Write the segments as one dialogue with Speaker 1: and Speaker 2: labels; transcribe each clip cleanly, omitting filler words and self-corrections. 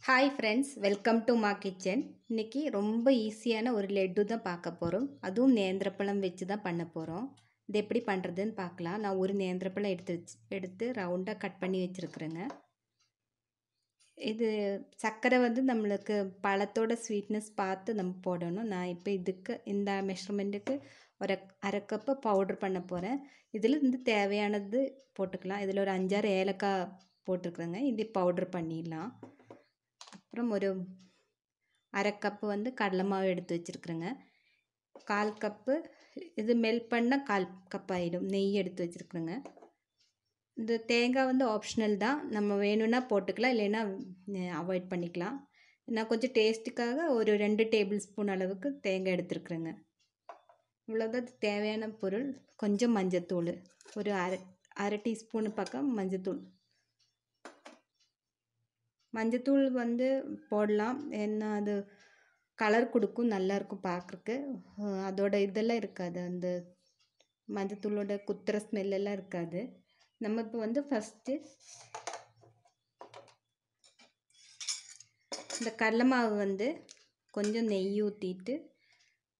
Speaker 1: Hi friends, welcome to மா kitchen. இன்றைக்கி ரொம்ப ஈஸியான ஒரு லட்டு தான் பார்க்க போகிறோம். அதுவும் நேந்திரப்பழம் வச்சு தான் பண்ண போகிறோம். இது எப்படி பண்ணுறதுன்னு பார்க்கலாம். நான் ஒரு நேந்திரப்பழம் எடுத்து ரவுண்டாக கட் பண்ணி வச்சுருக்குறேங்க. இது சர்க்கரை வந்து நம்மளுக்கு பழத்தோட ஸ்வீட்னஸ் பார்த்து நம்ம போடணும். நான் இப்போ இதுக்கு இந்த மெஷர்மெண்ட்டுக்கு ஒரு அரை கப்பு பவுடர் பண்ண போகிறேன். இதில் இந்த தேவையானது போட்டுக்கலாம். இதில் ஒரு 5-6 ஏலக்காய் போட்டுருக்குறேங்க. இது பவுடர் பண்ணிடலாம். அப்புறம் ஒரு அரை கப்பு வந்து கடலை மாவு எடுத்து வச்சுருக்குறேங்க. 1/4 கப்பு இது மெல்ட் பண்ணால் 1/4 கப் ஆகிடும் நெய் எடுத்து வச்சுருக்குறேங்க. இந்த தேங்காய் வந்து ஆப்ஷனல் தான், நம்ம வேணும்னா போட்டுக்கலாம், இல்லைன்னா அவாய்ட் பண்ணிக்கலாம். நான் கொஞ்சம் டேஸ்ட்டுக்காக ஒரு 2 டேபிள் ஸ்பூன் அளவுக்கு தேங்காய் எடுத்துருக்குறேங்க. இவ்வளோதான் தேவையான பொருள். கொஞ்சம் மஞ்சத்தூள், ஒரு அரை டீஸ்பூனு பக்கம் மஞ்சத்தூள் வந்து போடலாம். ஏன்னா அது கலர் கொடுக்கும், நல்லாயிருக்கும் பார்க்குறக்கு. அதோட இதெல்லாம் இருக்காது, அந்த மஞ்சத்தூளோட குத்துற ஸ்மெல்லெல்லாம் இருக்காது. நம்ம இப்போ வந்து ஃபஸ்ட்டு இந்த கடலை மாவு வந்து கொஞ்சம் நெய் ஊற்றிட்டு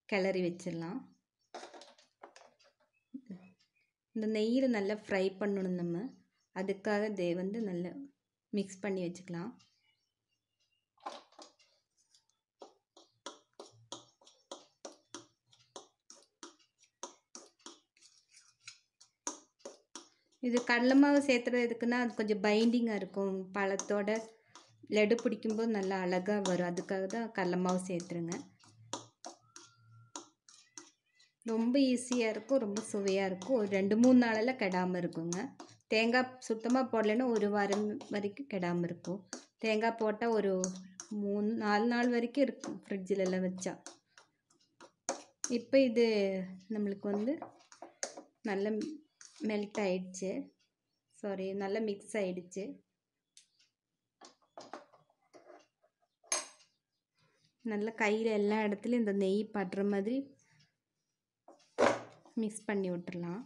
Speaker 1: கிளறி வச்சிடலாம். இந்த நெய்யில் நல்லா ஃப்ரை பண்ணணும் நம்ம. அதுக்காக இதை வந்து நல்லா மிக்ஸ் பண்ணி வச்சுக்கலாம். இது கடலை மாவு சேர்த்துறது எதுக்குன்னா, அது கொஞ்சம் பைண்டிங்காக இருக்கும். பழத்தோட லட்டு பிடிக்கும்போது நல்லா அழகாக வரும். அதுக்காக தான் கடலை மாவு சேர்த்துருங்க. ரொம்ப ஈஸியாக இருக்கும், ரொம்ப சுவையாக இருக்கும். ஒரு 2-3 நாளெல்லாம் கெடாமல் இருக்குங்க. தேங்காய் சுத்தமாக போடலைன்னா ஒரு வாரம் வரைக்கும் கெடாமல் இருக்கும். தேங்காய் போட்டால் ஒரு 3-4 நாள் வரைக்கும் இருக்கும் ஃப்ரிட்ஜிலெல்லாம் வச்சா. இப்போ இது நம்மளுக்கு வந்து நல்ல மெல்ட் ஆயிடுச்சு, நல்லா மிக்ஸ் ஆயிடுச்சு. நல்லா கையில் எல்லா இடத்துலையும் இந்த நெய் படுற மாதிரி மிக்ஸ் பண்ணி விட்டுறலாம்.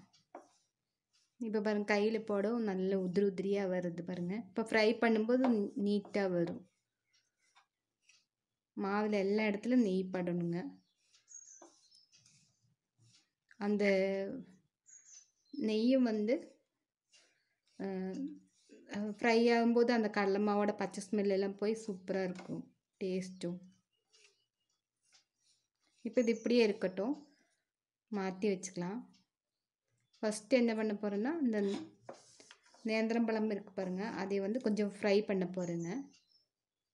Speaker 1: இப்போ பாருங்கள், கையில் போடவும் நல்ல உதிரியாக வருது பாருங்கள். இப்போ ஃப்ரை பண்ணும்போது நீட்டாக வரும். மாவில் எல்லா இடத்துலையும் நெய் படணுங்க. அந்த நெய்யும் வந்து ஃப்ரை ஆகும்போது அந்த கடலை மாவோட பச்சை ஸ்மெல்லாம் போய் சூப்பராக இருக்கும் டேஸ்ட்டும். இப்போ இது இப்படியே இருக்கட்டும், மாற்றி வச்சுக்கலாம். ஃபஸ்ட்டு என்ன பண்ண போகிறேன்னா, இந்த நேந்திரம்பழம் இருக்குது பாருங்கள், அதை வந்து கொஞ்சம் ஃப்ரை பண்ண போகிறேங்க.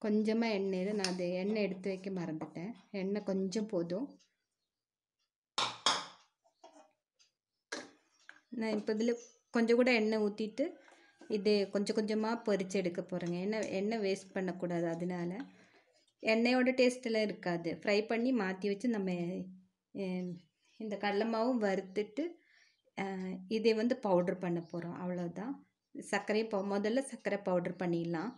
Speaker 1: கொஞ்சமாக எண்ணெயில், நான் அது எண்ணெய் எடுத்து வைக்க மறந்துட்டேன். எண்ணெய் கொஞ்சம் போதும். நான் இப்போ இதில் கொஞ்சம் கூட எண்ணெய் ஊற்றிட்டு இது கொஞ்சம் கொஞ்சமாக பொரிச்சு எடுக்க போகிறேங்க. எண்ணெய் வேஸ்ட் பண்ணக்கூடாது. அதனால எண்ணெயோட டேஸ்ட்டெல்லாம் இருக்காது. ஃப்ரை பண்ணி மாற்றி வச்சு நம்ம இந்த கடலை மாவும் வறுத்துட்டு இதை வந்து பவுட்ரு பண்ண போகிறோம். அவ்வளோதான். முதல்ல சர்க்கரை பவுட்ரு பண்ணிடலாம்.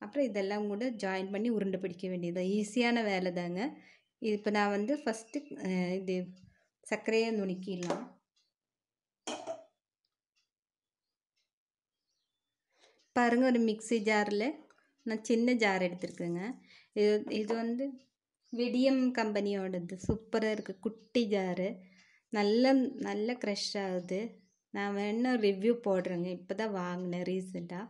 Speaker 1: அப்புறம் இதெல்லாம் கூட ஜாயின் பண்ணி உருண்டை பிடிக்க வேண்டியது ஈஸியான வேலை தாங்க. இப்போ நான் வந்து ஃபஸ்ட்டு இது சர்க்கரையை நுணுக்கிடலாம். பாருங்கள், ஒரு மிக்ஸி ஜாரில் நான் சின்ன ஜார் எடுத்துருக்கேங்க. இது வந்து விடியம் கம்பெனியோடது, சூப்பராக இருக்குது. குட்டி ஜாரு, நல்ல க்ரஷ் ஆகுது. நான் வேணா ரிவ்யூ போடுறேங்க. இப்போ தான் வாங்கினேன் ரீசெண்டாக.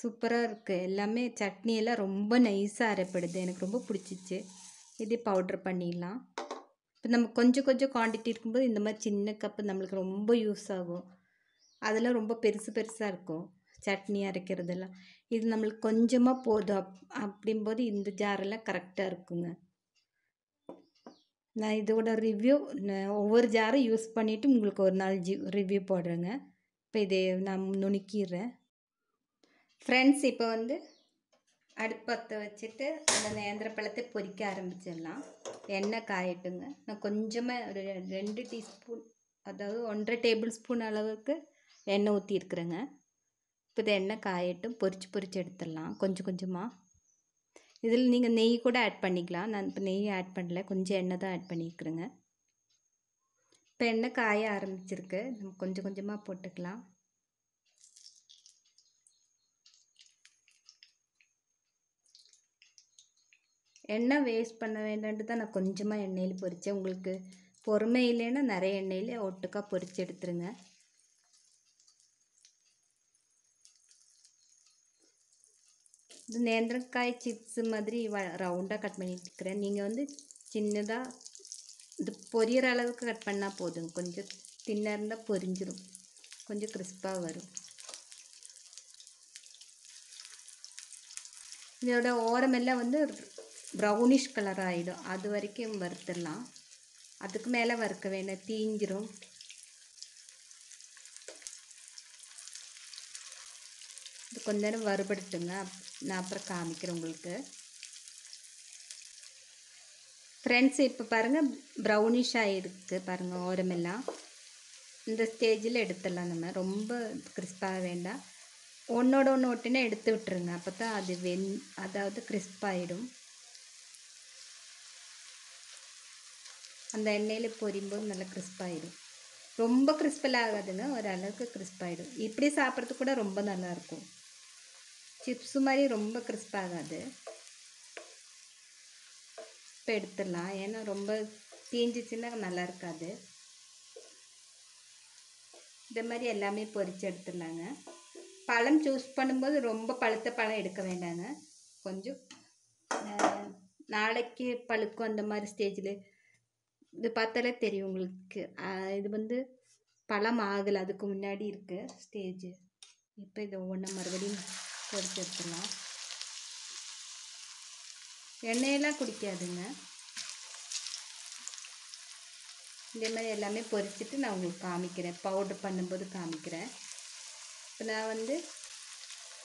Speaker 1: சூப்பராக இருக்குது. எல்லாமே சட்னியெல்லாம் ரொம்ப நைஸாக அரைப்படுது, எனக்கு ரொம்ப பிடிச்சிச்சு. இதே பவுட்ரு பண்ணிடலாம். இப்போ நம்ம கொஞ்சம் குவான்டிட்டி இருக்கும்போது இந்த மாதிரி சின்ன கப்பு நம்மளுக்கு ரொம்ப யூஸ் ஆகும். அதெல்லாம் ரொம்ப பெருசாக இருக்கும் சட்னி அரைக்கிறதெல்லாம். இது நம்மளுக்கு கொஞ்சமாக போதும். அப்படிங்கும்போது இந்த ஜாரெல்லாம் கரெக்டாக இருக்குங்க. நான் இதோட ரிவ்யூ ஒவ்வொரு ஜாரும் யூஸ் பண்ணிவிட்டு உங்களுக்கு ஒரு நாள் ரிவ்யூ போடுறேங்க. இப்போ இதை நான் நுணுக்கிடுறேன். ஃப்ரெண்ட்ஸ், இப்போ வந்து அடுப்பத்தை வச்சுட்டு அந்த நேந்திரப்பழத்தை பொரிக்க ஆரம்பிச்சிடலாம். எண்ணெய் காயட்டுங்க. நான் கொஞ்சமாக ஒரு 2 டீஸ்பூன், அதாவது 1.5 டேபிள் ஸ்பூன் அளவுக்கு எண்ணெய் ஊற்றிருக்குறேங்க. இப்போ இது எண்ணெய் காயட்டும், பொரிச்சு எடுத்துடலாம் கொஞ்சமாக. இதில் நீங்கள் நெய் கூட ஆட் பண்ணிக்கலாம். நான் இப்போ நெய் ஆட் பண்ணல, கொஞ்சம் எண்ணெய் தான் ஆட் பண்ணியிருக்குறேங்க. இப்போ எண்ணெய் காய ஆரம்பிச்சிருக்கு, நம்ம கொஞ்சமாக போட்டுக்கலாம். எண்ணெய் வேஸ்ட் பண்ண வேண்டான்ட்டு தான் நான் கொஞ்சமாக எண்ணெயில் பொரித்தேன். உங்களுக்கு பொறுமை இல்லைன்னா நிறைய எண்ணெயில் ஒட்டுக்கா பொரித்து எடுத்துருங்க. இது நேந்திரக்காய் சிப்ஸு மாதிரி ரவுண்டாக கட் பண்ணிட்டுருக்கிறேன். நீங்கள் வந்து சின்னதாக இது பொரியிற அளவுக்கு கட் பண்ணால் போதும். கொஞ்சம் தின்னாக இருந்தால் பொரிஞ்சிடும், கொஞ்சம் கிறிஸ்பாக வரும். இதோட ஓரமெல்லாம் வந்து ப்ரௌனிஷ் கலர் ஆகிடும். அது வரைக்கும் வறுத்துடலாம். அதுக்கு மேலே வறுக்க வேண்டாம், தீஞ்சிரும். இது கொஞ்ச நேரம் வறுபடுத்துங்க, நான் அப்புறம் காமிக்கிறேன் உங்களுக்கு. ஃப்ரெண்ட்ஸ், இப்போ பாருங்கள் ப்ரௌனிஷ் ஆகிருக்கு பாருங்கள் ஓரமெல்லாம். இந்த ஸ்டேஜில் எடுத்துடலாம். நம்ம ரொம்ப கிறிஸ்பாக வேண்டாம், ஒன்றோட ஒன்று ஒட்டினா எடுத்து விட்டுருங்க. அப்போ தான் அது அதாவது கிறிஸ்பாகிடும். அந்த எண்ணெயில் பொரியும்போது நல்லா கிறிஸ்பாகிடும். ரொம்ப கிறிஸ்பெல்லாம் ஆகாதுங்க, ஓரளவுக்கு கிறிஸ்பாகிடும். இப்படி சாப்பிட்றதுக்கு கூட ரொம்ப நல்லாயிருக்கும். சிப்ஸு மாதிரி ரொம்ப கிறிஸ்பாகாது. இப்போ எடுத்துடலாம், ஏன்னா ரொம்ப தீஞ்சிச்சின்னா நல்லா இருக்காது. இந்த மாதிரி எல்லாமே பொரித்து எடுத்துடலாங்க. பழம் சூஸ் பண்ணும்போது ரொம்ப பழுத்த பழம் எடுக்க வேண்டாங்க. கொஞ்சம் நாளைக்கு பழுக்கும் அந்த மாதிரி ஸ்டேஜில். இது பார்த்தாலே தெரியும் உங்களுக்கு, இது வந்து பழம் ஆகலை, அதுக்கு முன்னாடி இருக்கு ஸ்டேஜ். இப்போ இதை ஒவ்வொன்றா மறுபடியும் பொரித்து எடுத்துடலாம். எண்ணெயெல்லாம் குடிக்காதுங்க. இதே மாதிரி எல்லாமே பொரிச்சிட்டு நான் உங்களுக்கு காமிக்கிறேன், பவுட்ரு பண்ணும்போது காமிக்கிறேன். இப்போ நான் வந்து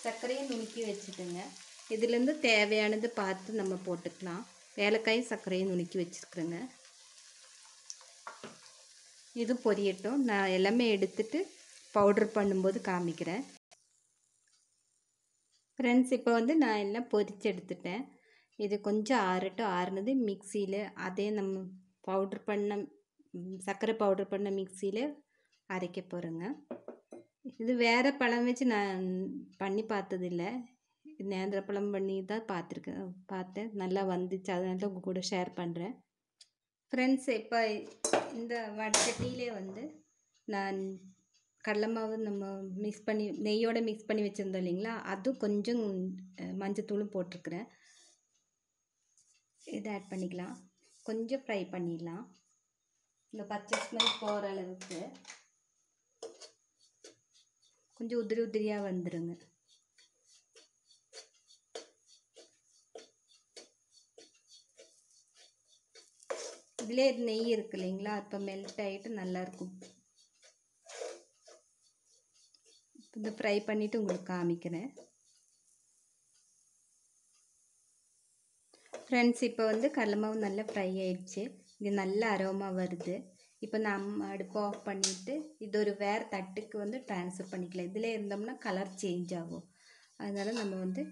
Speaker 1: சர்க்கரையை நுணுக்கி வச்சுட்டேங்க. இதுலேருந்து தேவையானது பார்த்து நம்ம போட்டுக்கலாம். ஏலக்காயும் சர்க்கரையும் நுணுக்கி வச்சுருக்குறேங்க. இது பொரியட்டும், நான் எல்லாமே எடுத்துட்டு பவுட்ரு பண்ணும்போது காமிக்கிறேன். ஃப்ரெண்ட்ஸ், இப்போ வந்து நான் எல்லாம் பொரித்து எடுத்துட்டேன். இது கொஞ்சம் ஆறட்டும். ஆறுனது மிக்சியில் அதே நம்ம பவுட்ரு பண்ண சர்க்கரை பவுட்ரு பண்ண மிக்சியில் அரைக்க போகிறேங்க. இது வேறு பழம் வச்சு நான் பண்ணி பார்த்ததில்ல, நேந்திர பழம் பண்ணி தான் பார்த்தேன். நல்லா வந்துச்சு, அதனால உங்கள் கூட ஷேர் பண்ணுறேன். ஃப்ரெண்ட்ஸ், இப்போ இந்த வடச்சட்டியிலே வந்து நான் கடலை மாவு நம்ம மிக்ஸ் பண்ணி நெய்யோடு மிக்ஸ் பண்ணி வச்சுருந்தோம் இல்லைங்களா, அதுவும் கொஞ்சம் மஞ்சத்தூளும் போட்டிருக்கிறேன். இதை ஆட் பண்ணிக்கலாம். கொஞ்சம் ஃப்ரை பண்ணிடலாம், இந்த பச்சை ஸ்மெல் போகிற அளவுக்கு. கொஞ்சம் உதிரி உதிரியாக வந்துடுங்க. இதிலே நெய் இருக்கு இல்லைங்களா, இப்போ மெல்ட் ஆகிட்டு நல்லாயிருக்கும். இந்த ஃப்ரை பண்ணிவிட்டு உங்களுக்கு காமிக்கிறேன். ஃப்ரெண்ட்ஸ், இப்போ வந்து கடலை மாவு நல்லா ஃப்ரை ஆயிடுச்சு. இது நல்ல அரோமா வருது. இப்போ நம்ம அடுப்பை ஆஃப் பண்ணிவிட்டு இது ஒரு வேறு தட்டுக்கு வந்து ட்ரான்ஸ்ஃபர் பண்ணிக்கலாம். இதில் இருந்தோம்னா கலர் சேஞ்ச் ஆகும், அதனால் நம்ம வந்து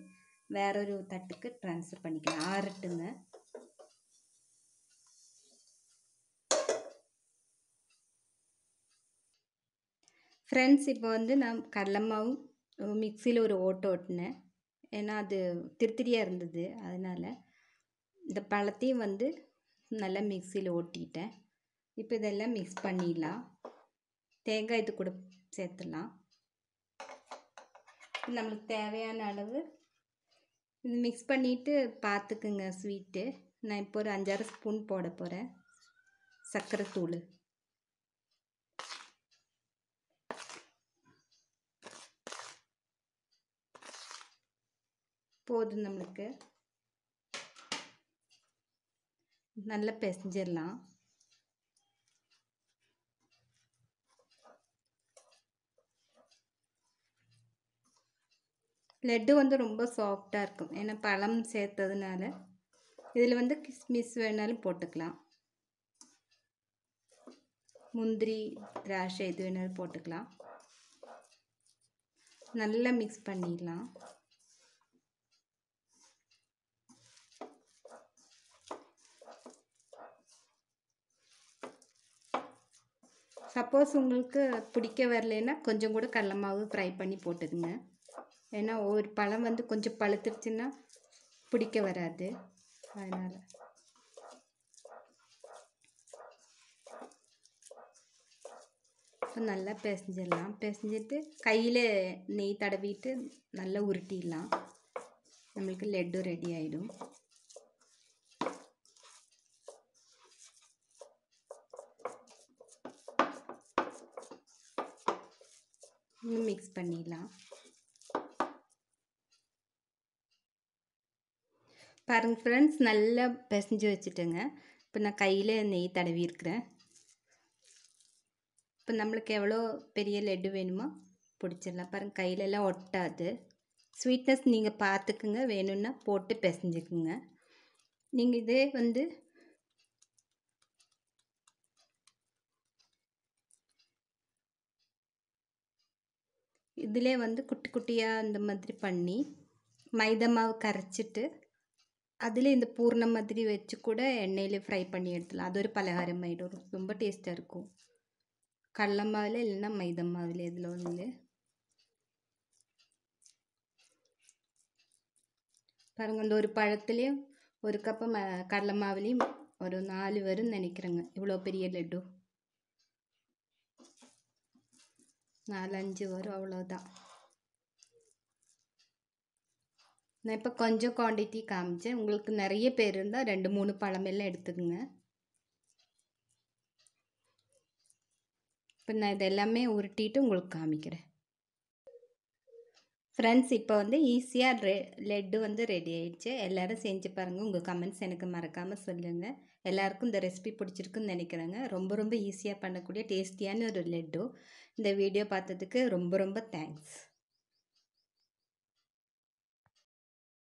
Speaker 1: வேறொரு தட்டுக்கு ட்ரான்ஸ்ஃபர் பண்ணிக்கலாம். ஆறட்டுங்க. ஃப்ரெண்ட்ஸ், இப்போ வந்து நான் கடலை மாவும் மிக்சியில் ஒரு ஓட்டினேன், ஏன்னா அது திருத்திரியாக இருந்தது. அதனால் இந்த பழத்தையும் வந்து நல்லா மிக்சியில் ஓட்டிட்டேன். இப்போ இதெல்லாம் மிக்ஸ் பண்ணிடலாம். தேங்காய் இது கூட சேர்த்துடலாம். நம்மளுக்கு தேவையான அளவு இது மிக்ஸ் பண்ணிவிட்டு பார்த்துக்குங்க ஸ்வீட்டு. நான் இப்போ ஒரு 5-6 ஸ்பூன் போட போகிறேன் சர்க்கரை தூள். போதும், நம்மளுக்கு நல்லா பிசைஞ்சிடலாம். லட்டு வந்து ரொம்ப சாஃப்டாக இருக்கும், ஏன்னா பழம் சேர்த்ததுனால. இதில் வந்து கிஸ்மிஸ் வேணாலும் போட்டுக்கலாம், முந்திரி திராட்சை எது வேணாலும் போட்டுக்கலாம். நல்லா மிக்ஸ் பண்ணிடலாம். சப்போஸ் உங்களுக்கு பிடிக்க வரலைன்னா கொஞ்சம் கூட கடலை மாவு ஃப்ரை பண்ணி போட்டுக்குங்க, ஏன்னா ஒரு பழம் வந்து கொஞ்சம் பழுத்துருச்சுன்னா பிடிக்க வராது. அதனால் இப்போ நல்லா பிசைஞ்சிடலாம். பிசைஞ்சிட்டு கையில் நெய் தடவிட்டு நல்லா உருட்டிடலாம். நம்மளுக்கு லட்டு ரெடி ஆகிடும். இன்னும் மிக்ஸ் பண்ணிடலாம். பாருங்கள் ஃப்ரெண்ட்ஸ், நல்லா பிசைஞ்சு வச்சுட்டேங்க. இப்போ நான் கையில் நெய் தடவி இருக்கிறேன். இப்போ நம்மளுக்கு எவ்வளோ பெரிய லட்டு வேணுமோ பிடிச்சிடலாம். பாருங்கள், கையிலெல்லாம் ஒட்டாது. ஸ்வீட்னஸ் நீங்கள் பார்த்துக்குங்க, வேணும்னா போட்டு பிசைஞ்சுக்குங்க. நீங்கள் இதே வந்து இதிலே வந்து குட்டி குட்டியாக இந்த மாதிரி பண்ணி மைதா மாவு கரைச்சிட்டு அதில் இந்த பூர்ணம் மாதிரி வச்சு கூட எண்ணெயில் ஃப்ரை பண்ணி எடுத்துடலாம். அது ஒரு பலகாரம் ஆகிடும். ரொம்ப டேஸ்ட்டாக இருக்கும். கடலை மாவில் இல்லைன்னா மைதா மாவில் இதில் ஒன்று. பாருங்கள், இந்த ஒரு பழத்துலேயும் ஒரு கப்பு கடலை மாவுலேயும் ஒரு 4 வரும்னு நினைக்கிறேங்க. இவ்வளோ பெரிய லட்டு 4-5 வரும், அவ்வளோதான். நான் இப்போ கொஞ்சம் குவான்டிட்டி காமிச்சேன். உங்களுக்கு நிறைய பேர் இருந்தால் 2-3 பழமெல்லாம் எடுத்துக்கோங்க. இப்போ நான் இதெல்லாமே உருட்டிட்டு உங்களுக்கு காமிக்கிறேன். ஃப்ரெண்ட்ஸ், இப்போ வந்து ஈஸியாக லட்டு வந்து ரெடி ஆயிடுச்சு. எல்லோரும் செஞ்சு பாருங்கள். உங்கள் கமெண்ட்ஸ் எனக்கு மறக்காமல் சொல்லுங்கள். எல்லாருக்கும் இந்த ரெசிபி பிடிச்சிருக்குன்னு நினைக்கிறேங்க. ரொம்ப ரொம்ப ஈஸியாக பண்ணக்கூடிய டேஸ்டியான ஒரு லட்டு. இந்த வீடியோ பார்த்ததுக்கு ரொம்ப ரொம்ப தேங்க்ஸ்.